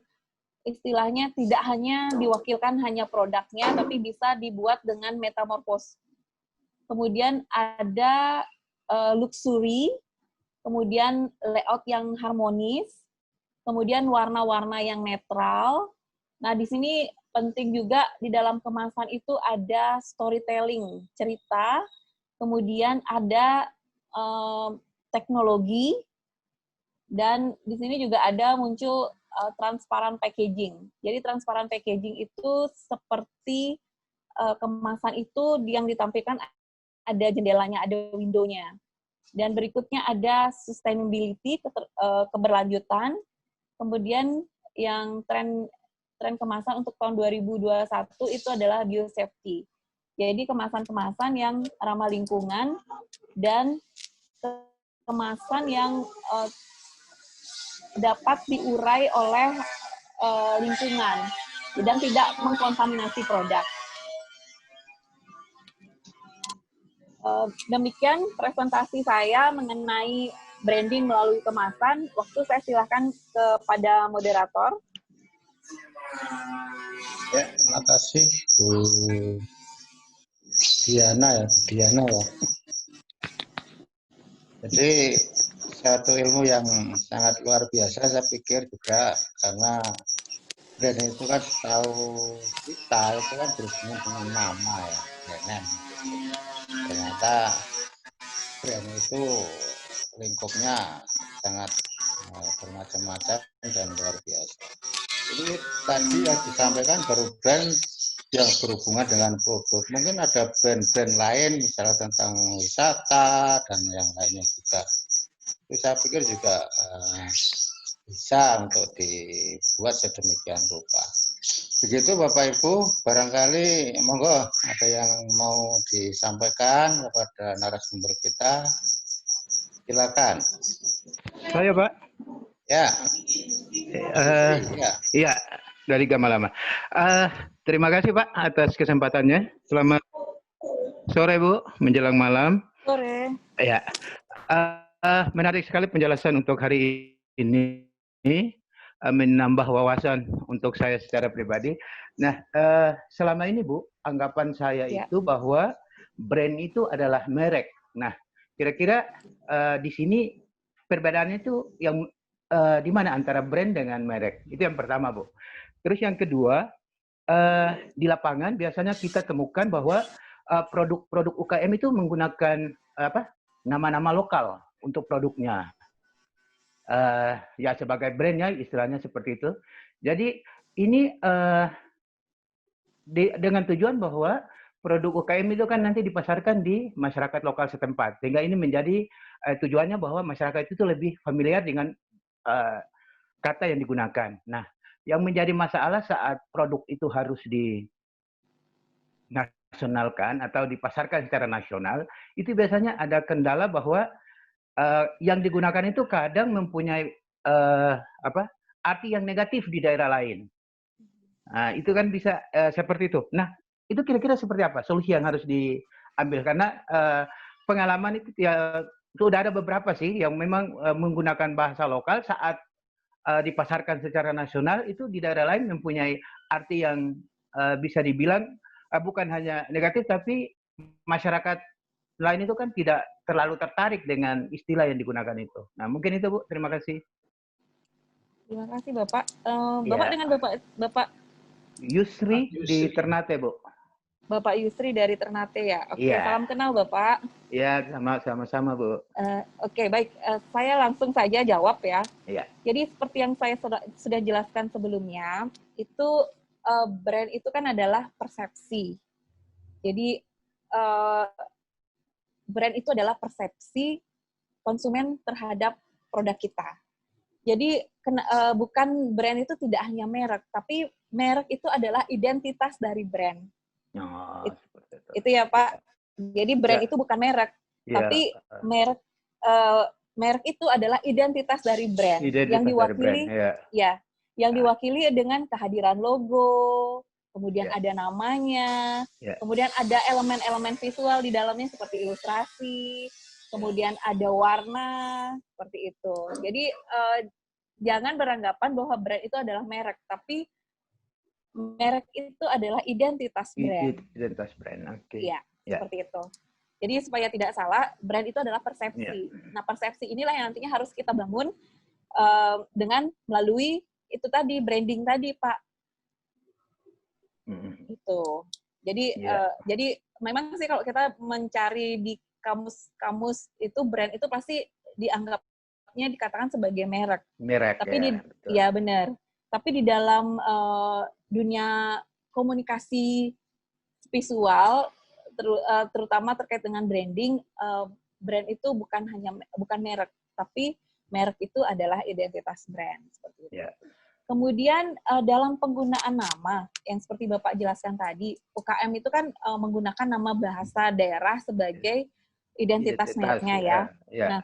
istilahnya tidak hanya diwakilkan hanya produknya, tapi bisa dibuat dengan metamorfos. Kemudian ada luxury, kemudian layout yang harmonis, kemudian warna-warna yang netral. Nah, di sini penting juga di dalam kemasan itu ada storytelling, cerita, kemudian ada teknologi, dan di sini juga ada muncul transparan packaging. Jadi transparan packaging itu seperti kemasan itu yang ditampilkan ada jendelanya, ada window-nya. Dan berikutnya ada sustainability, keberlanjutan. Kemudian yang tren kemasan untuk tahun 2021 itu adalah biosafety. Jadi kemasan-kemasan yang ramah lingkungan dan kemasan yang dapat diurai oleh lingkungan dan tidak mengkontaminasi produk. Demikian presentasi saya mengenai branding melalui kemasan. Waktu saya silakan kepada moderator. Ya, terima kasih Bu Diana ya. Jadi satu ilmu yang sangat luar biasa saya pikir juga, karena brand itu kan tahu kita itu kan berhubungan dengan nama ya, brand name. Ternyata brand itu lingkupnya sangat bermacam-macam dan luar biasa. Ini tadi yang disampaikan baru brand yang berhubungan dengan produk. Mungkin ada brand-brand lain, misalnya tentang wisata dan yang lainnya juga. Itu saya pikir juga bisa untuk dibuat sedemikian rupa. Begitu Bapak Ibu, barangkali monggo ada yang mau disampaikan kepada narasumber kita. Silakan. Saya Pak. Ya. Ya. Iya, dari Gamalama. Terima kasih Pak atas kesempatannya. Selamat sore Bu, menjelang malam. Sore. Ya. Menarik sekali penjelasan untuk hari ini. Menambah wawasan untuk saya secara pribadi. Nah, selama ini Bu, anggapan saya itu bahwa brand itu adalah merek. Nah, kira-kira di sini perbedaannya itu yang di mana antara brand dengan merek? Itu yang pertama, Bu. Terus yang kedua, di lapangan biasanya kita temukan bahwa produk-produk UKM itu menggunakan nama-nama lokal untuk produknya. Ya sebagai brandnya istilahnya seperti itu. Jadi ini dengan tujuan bahwa produk UKM itu kan nanti dipasarkan di masyarakat lokal setempat, sehingga ini menjadi tujuannya bahwa masyarakat itu lebih familiar dengan kata yang digunakan. Nah, yang menjadi masalah saat produk itu harus dinasionalkan atau dipasarkan secara nasional, itu biasanya ada kendala bahwa yang digunakan itu kadang mempunyai arti yang negatif di daerah lain. Nah, itu kan bisa seperti itu. Nah, itu kira-kira seperti apa solusi yang harus diambil? Karena pengalaman itu ya sudah ada beberapa sih yang memang menggunakan bahasa lokal saat dipasarkan secara nasional itu di daerah lain mempunyai arti yang bisa dibilang bukan hanya negatif, tapi masyarakat lain itu kan tidak terlalu tertarik dengan istilah yang digunakan itu. Nah, mungkin itu Bu. Terima kasih. Terima kasih Bapak. Bapak dengan Bapak Yusri di Ternate, Bu. Bapak Yusri dari Ternate ya. Oke, salam kenal Bapak. Iya, sama-sama Bu. Oke, baik. Saya langsung saja jawab ya. Iya. Jadi seperti yang saya sudah jelaskan sebelumnya, itu brand itu kan adalah persepsi. Jadi brand itu adalah persepsi konsumen terhadap produk kita. Jadi bukan brand itu tidak hanya merek, tapi merek itu adalah identitas dari brand. Oh, itu ya Pak. Jadi brand itu bukan merek, tapi merek itu adalah identitas dari brand yang diwakili yang diwakili dengan kehadiran logo, kemudian ada namanya, kemudian ada elemen-elemen visual di dalamnya seperti ilustrasi, kemudian ada warna, seperti itu. Jadi jangan beranggapan bahwa brand itu adalah merek, tapi merek itu adalah identitas brand. Identitas brand, oke. Iya, seperti itu. Jadi supaya tidak salah, brand itu adalah persepsi. Nah, persepsi inilah yang nantinya harus kita bangun dengan melalui itu tadi, branding tadi, Pak. Itu. Jadi jadi memang sih kalau kita mencari di kamus itu brand itu pasti dianggapnya dikatakan sebagai merek. Merek. Tapi ya benar. Tapi di dalam dunia komunikasi visual terutama terkait dengan branding, brand itu bukan merek, tapi merek itu adalah identitas brand seperti itu. Kemudian dalam penggunaan nama yang seperti Bapak jelaskan tadi, UKM itu kan menggunakan nama bahasa daerah sebagai identitas mereknya ya. Nah,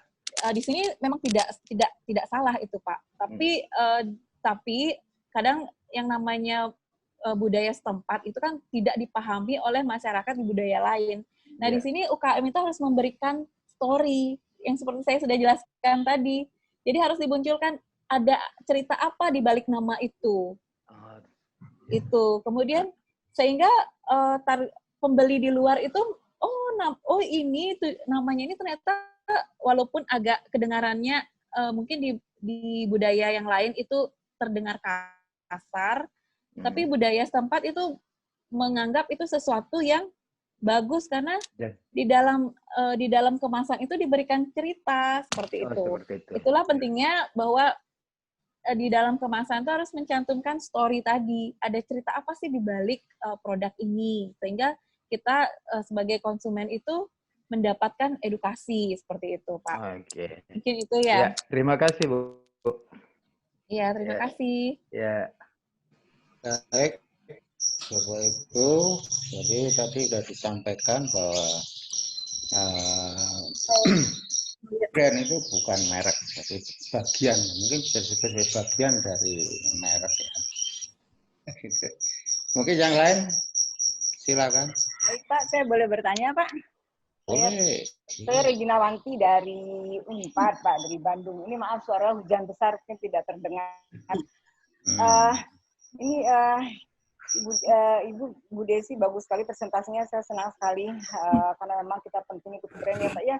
di sini memang tidak salah itu Pak. Tapi kadang yang namanya budaya setempat itu kan tidak dipahami oleh masyarakat di budaya lain. Nah, di sini UKM itu harus memberikan story yang seperti saya sudah jelaskan tadi. Jadi harus dimunculkan ada cerita apa di balik nama itu. Itu. Kemudian sehingga pembeli di luar itu ini namanya ini ternyata walaupun agak kedengarannya mungkin di budaya yang lain itu terdengar kasar, tapi budaya setempat itu menganggap itu sesuatu yang bagus karena di dalam kemasan itu diberikan cerita seperti itu. Itulah pentingnya bahwa di dalam kemasan itu harus mencantumkan story tadi. Ada cerita apa sih di balik produk ini, sehingga kita sebagai konsumen itu mendapatkan edukasi seperti itu, Pak. Oke. Mungkin itu Ya, ya. terima kasih, Bu. Iya, terima kasih. Ya. Baik, Bapak Ibu, jadi tadi sudah disampaikan bahwa brand itu bukan merek, tapi bagian, mungkin bisa sebagai bagian dari merek ya. Gitu. Mungkin yang lain, silakan. Baik Pak, saya boleh bertanya Pak? Boleh. Saya Regina Wanti dari Unpad Pak, dari Bandung. Ini maaf suara hujan besar mungkin tidak terdengar. Ibu Bu Desi bagus sekali presentasinya, saya senang sekali karena memang kita penting ikut brand ya Pak ya.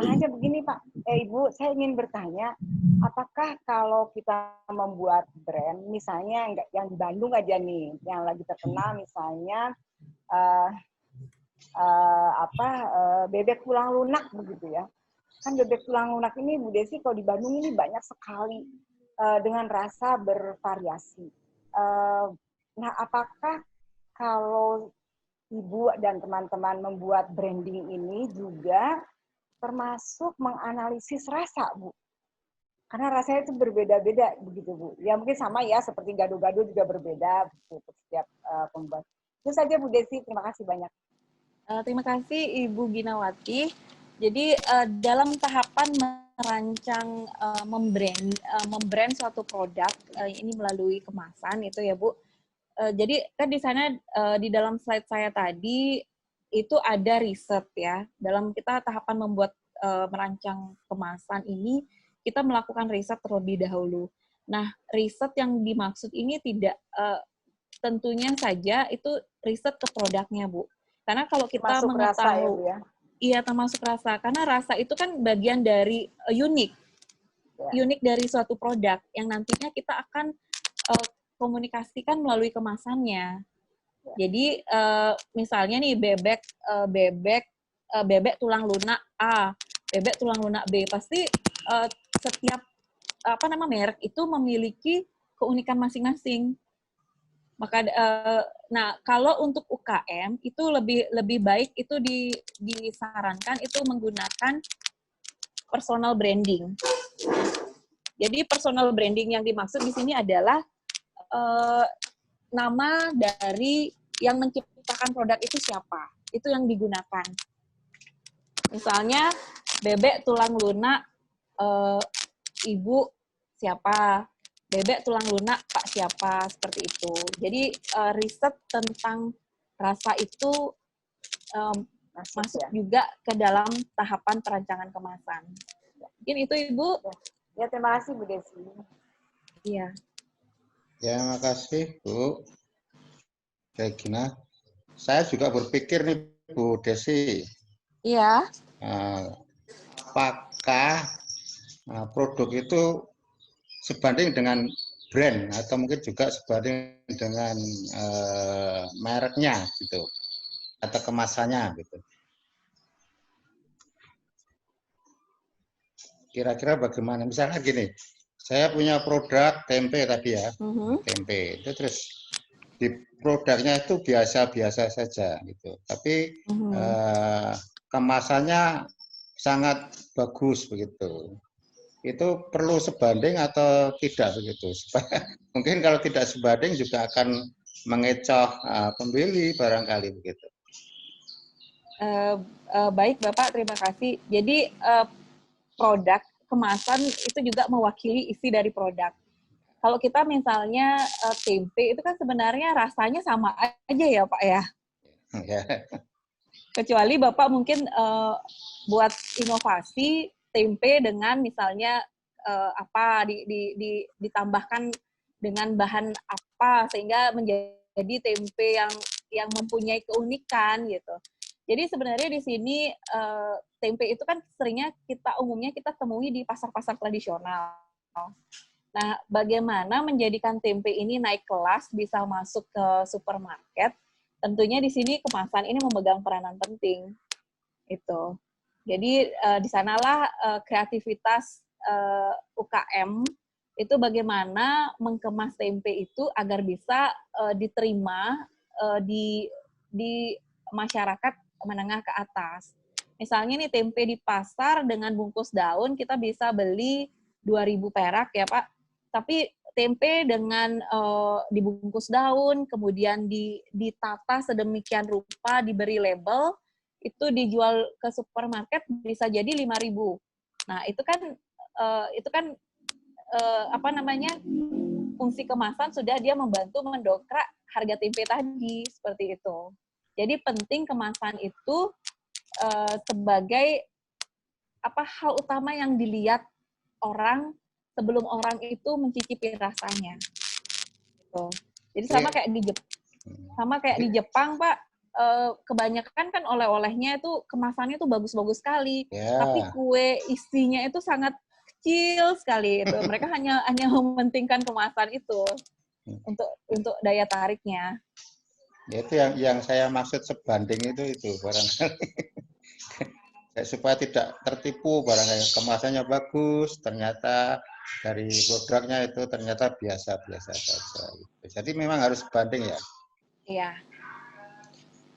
Hanya begini Pak, Ibu, saya ingin bertanya, apakah kalau kita membuat brand, misalnya yang di Bandung aja nih, yang lagi terkenal misalnya bebek tulang lunak begitu ya. Kan bebek tulang lunak ini Bu Desi kalau di Bandung ini banyak sekali dengan rasa bervariasi. Nah, apakah kalau Ibu dan teman-teman membuat branding ini juga termasuk menganalisis rasa, Bu? Karena rasanya itu berbeda-beda begitu, Bu. Ya mungkin sama ya, seperti gado-gado juga berbeda untuk setiap pembuat. Itu saja Bu Desi, terima kasih banyak. Terima kasih Ibu Ginawati. Jadi dalam tahapan merancang membrand suatu produk ini melalui kemasan itu ya Bu. Jadi kan di sana di dalam slide saya tadi itu ada riset ya. Dalam kita tahapan membuat merancang kemasan ini kita melakukan riset terlebih dahulu. Nah, riset yang dimaksud ini tidak tentunya saja itu riset ke produknya, Bu. Karena kalau kita termasuk mengetahui rasa ya, Bu, ya? Iya, termasuk rasa. Karena rasa itu kan bagian dari unik. Ya. Unik dari suatu produk yang nantinya kita akan komunikasikan melalui kemasannya. Ya. Jadi misalnya nih bebek tulang lunak A, bebek tulang lunak B, pasti setiap merek itu memiliki keunikan masing-masing. Maka nah kalau untuk UKM itu lebih baik itu disarankan itu menggunakan personal branding. Jadi personal branding yang dimaksud di sini adalah nama dari yang menciptakan produk itu siapa, itu yang digunakan. Misalnya bebek tulang lunak ibu siapa, bebek tulang lunak Pak siapa, seperti itu. Jadi riset tentang rasa itu masuk ya juga ke dalam tahapan perancangan kemasan. Mungkin itu Ibu. Ya, terima kasih Bu Desi. Iya. Terima kasih Bu Regina. Saya juga berpikir nih Bu Desi. Iya. Apakah produk itu sebanding dengan brand atau mungkin juga sebanding dengan mereknya gitu atau kemasannya gitu. Kira-kira bagaimana? Misalnya gini, saya punya produk tempe tadi ya, tempe itu terus di produknya itu biasa-biasa saja gitu, tapi kemasannya sangat bagus begitu. Itu perlu sebanding atau tidak begitu? Supaya mungkin kalau tidak sebanding juga akan mengecoh pembeli barangkali begitu. Baik Bapak, terima kasih. Jadi produk kemasan itu juga mewakili isi dari produk. Kalau kita misalnya tempe itu kan sebenarnya rasanya sama aja ya Pak ya. Kecuali Bapak mungkin buat inovasi tempe dengan misalnya ditambahkan dengan bahan apa sehingga menjadi tempe yang mempunyai keunikan gitu. Jadi sebenarnya di sini tempe itu kan umumnya kita temui di pasar-pasar tradisional. Nah, bagaimana menjadikan tempe ini naik kelas bisa masuk ke supermarket? Tentunya di sini kemasan ini memegang peranan penting. Itu. Jadi di sanalah kreativitas UKM itu bagaimana mengemas tempe itu agar bisa diterima di masyarakat menengah ke atas. Misalnya nih tempe di pasar dengan bungkus daun kita bisa beli 2.000 perak ya Pak. Tapi tempe dengan dibungkus daun, kemudian ditata sedemikian rupa, diberi label, itu dijual ke supermarket bisa jadi 5.000. Nah, itu kan apa namanya? Fungsi kemasan sudah dia membantu mendongkrak harga tempe tadi seperti itu. Jadi penting kemasan itu sebagai hal utama yang dilihat orang sebelum orang itu mencicipi rasanya. Gitu. Jadi sama kayak di Jepang, Pak. Kebanyakan kan oleh-olehnya itu kemasannya itu bagus-bagus sekali, tapi kue isinya itu sangat kecil sekali itu. Mereka hanya mementingkan kemasan itu untuk daya tariknya. Itu yang saya maksud sebanding itu barangkali. Supaya tidak tertipu, barangkali kemasannya bagus, ternyata dari produknya itu ternyata biasa-biasa saja. Jadi memang harus banding ya. Iya.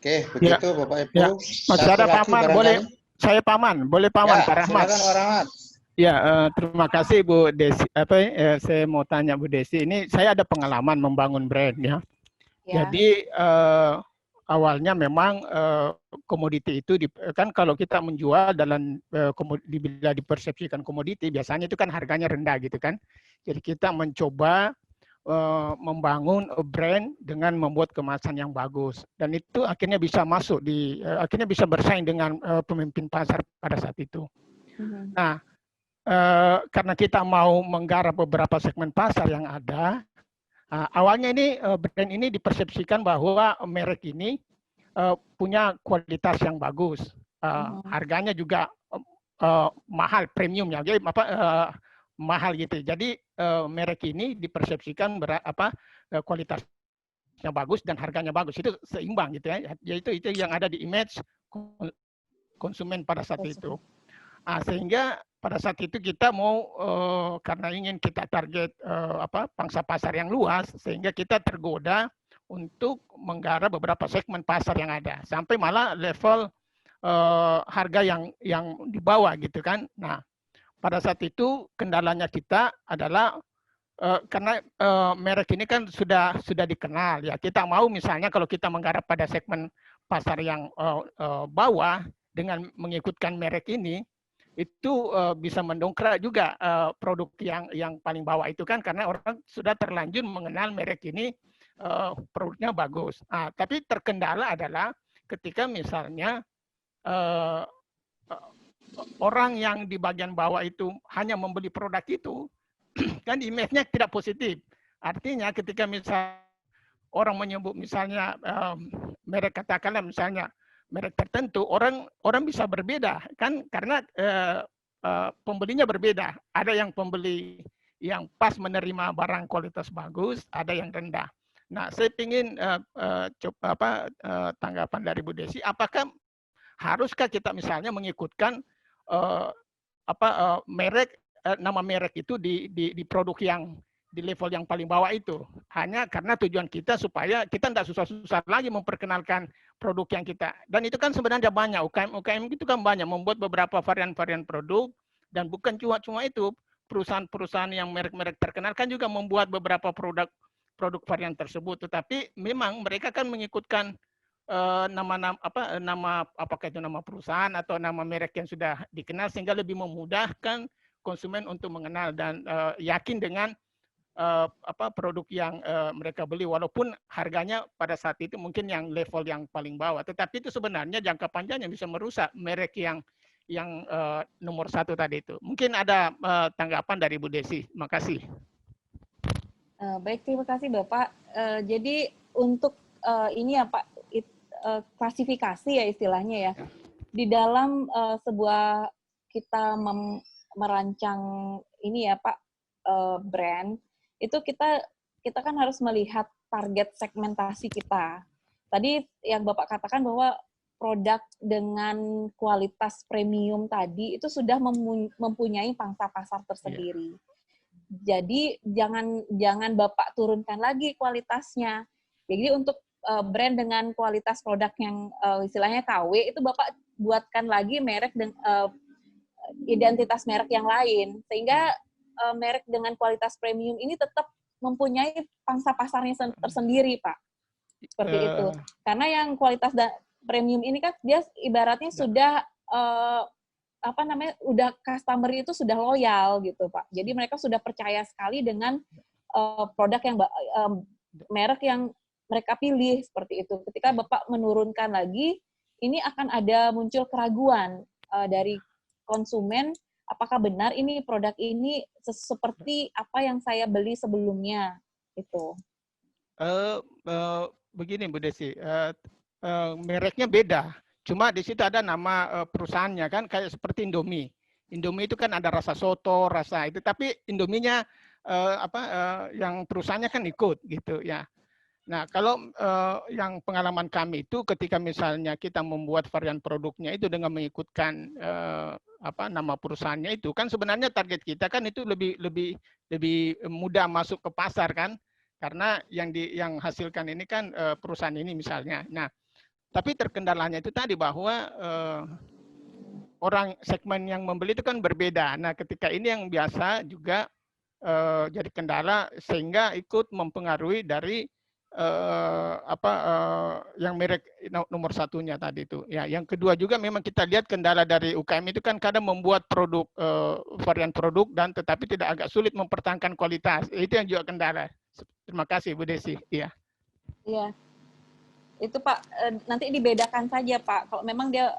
Oke, begitu ya, Bapak Ibu. Ya. Masih ada Paman, boleh saya Paman, boleh Paman, ya, Pak Rahmat. Silakan Pak Rahmat. Ya, terima kasih Bu Desi. Saya mau tanya Bu Desi, ini saya ada pengalaman membangun brand ya. Jadi awalnya memang komoditi itu kan kalau kita menjual dalam bila dipersepsikan komoditi biasanya itu kan harganya rendah gitu kan. Jadi kita mencoba membangun brand dengan membuat kemasan yang bagus dan itu akhirnya bisa masuk akhirnya bisa bersaing dengan pemimpin pasar pada saat itu. Nah, karena kita mau menggarap beberapa segmen pasar yang ada, awalnya ini brand ini dipersepsikan bahwa merek ini punya kualitas yang bagus, harganya juga mahal, premiumnya, jadi mahal gitu. Jadi merek ini dipersepsikan kualitasnya bagus dan harganya bagus, itu seimbang gitu ya. Yaitu itu yang ada di image konsumen pada saat itu. Sehingga pada saat itu kita mau karena ingin kita target pangsa pasar yang luas, sehingga kita tergoda untuk menggarap beberapa segmen pasar yang ada sampai malah level harga yang di bawah gitu kan. Nah, pada saat itu kendalanya kita adalah karena merek ini kan sudah dikenal ya. Kita mau misalnya kalau kita menggarap pada segmen pasar yang bawah dengan mengikutkan merek ini, itu bisa mendongkrak juga produk yang paling bawah itu kan, karena orang sudah terlanjur mengenal merek ini produknya bagus. Tapi terkendala adalah ketika misalnya orang yang di bagian bawah itu hanya membeli produk itu, kan image-nya tidak positif. Artinya ketika misalnya orang menyebut misalnya merek, katakanlah misalnya merek tertentu, orang bisa berbeda kan, karena pembelinya berbeda. Ada yang pembeli yang pas menerima barang kualitas bagus, ada yang rendah. Nah, saya ingin tanggapan dari Bu Desi, apakah haruskah kita misalnya mengikutkan merek, nama merek itu di produk yang di level yang paling bawah itu, hanya karena tujuan kita supaya kita tidak susah-susah lagi memperkenalkan produk yang kita, dan itu kan sebenarnya banyak UKM itu kan banyak membuat beberapa varian-varian produk, dan bukan cuma itu, perusahaan-perusahaan yang merek-merek terkenal kan juga membuat beberapa produk varian tersebut, tetapi memang mereka kan mengikutkan nama apakah itu nama perusahaan atau nama merek yang sudah dikenal, sehingga lebih memudahkan konsumen untuk mengenal dan yakin dengan produk yang mereka beli, walaupun harganya pada saat itu mungkin yang level yang paling bawah, tetapi itu sebenarnya jangka panjangnya bisa merusak merek yang nomor satu tadi itu. Mungkin ada tanggapan dari Bu Desi. Makasih. Baik, terima kasih Bapak. Jadi untuk ini ya Pak, klasifikasi ya istilahnya ya. Di dalam sebuah kita merancang ini ya Pak, brand, itu kita kan harus melihat target segmentasi kita. Tadi yang Bapak katakan bahwa produk dengan kualitas premium tadi itu sudah mempunyai pangsa pasar tersendiri. Jadi jangan Bapak turunkan lagi kualitasnya. Jadi untuk brand dengan kualitas produk yang istilahnya KW itu Bapak buatkan lagi merek identitas merek yang lain, sehingga merek dengan kualitas premium ini tetap mempunyai pangsa pasarnya tersendiri, Pak. Seperti itu. Karena yang kualitas premium ini kan dia ibaratnya sudah udah customer itu sudah loyal gitu, Pak. Jadi mereka sudah percaya sekali dengan produk yang merek yang mereka pilih seperti itu. Ketika Bapak menurunkan lagi, ini akan ada muncul keraguan dari konsumen, apakah benar ini produk ini seperti apa yang saya beli sebelumnya itu. Begini Bu Desi, mereknya beda. Cuma di situ ada nama perusahaannya kan, kayak seperti Indomie. Indomie itu kan ada rasa soto, rasa itu, tapi Indominya yang perusahaannya kan ikut gitu ya. Nah, kalau yang pengalaman kami itu ketika misalnya kita membuat varian produknya itu dengan mengikutkan nama perusahaannya itu kan sebenarnya target kita kan itu lebih mudah masuk ke pasar kan, karena yang hasilkan ini kan perusahaan ini misalnya. Nah, tapi terkendalanya itu tadi bahwa orang segmen yang membeli itu kan berbeda. Nah, ketika ini yang biasa juga jadi kendala sehingga ikut mempengaruhi dari yang merek nomor satunya tadi itu. Ya, yang kedua juga memang kita lihat kendala dari UKM itu kan kadang membuat produk varian produk dan tetapi tidak agak sulit mempertahankan kualitas. Itu yang juga kendala. Terima kasih Bu Desi. Iya. Iya. Itu Pak, nanti dibedakan saja Pak. Kalau memang dia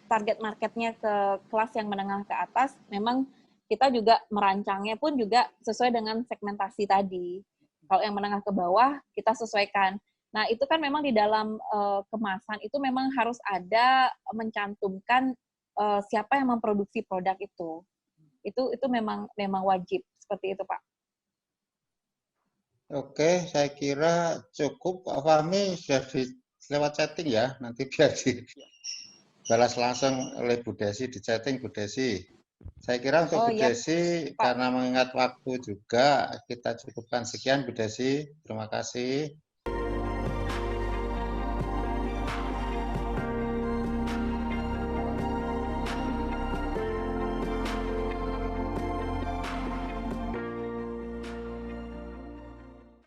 target marketnya ke kelas yang menengah ke atas, memang kita juga merancangnya pun juga sesuai dengan segmentasi tadi. Kalau yang menengah ke bawah, kita sesuaikan. Nah, itu kan memang di dalam kemasan itu memang harus ada mencantumkan siapa yang memproduksi produk itu. Itu memang wajib seperti itu, Pak. Oke, saya kira cukup. Pak Fahmi sudah lewat chatting ya, nanti biar dibalas langsung oleh Bu Desi di chatting Bu Desi. Saya kira untuk Bu Desi, karena mengingat waktu juga, kita cukupkan sekian Bu Desi. Terima kasih.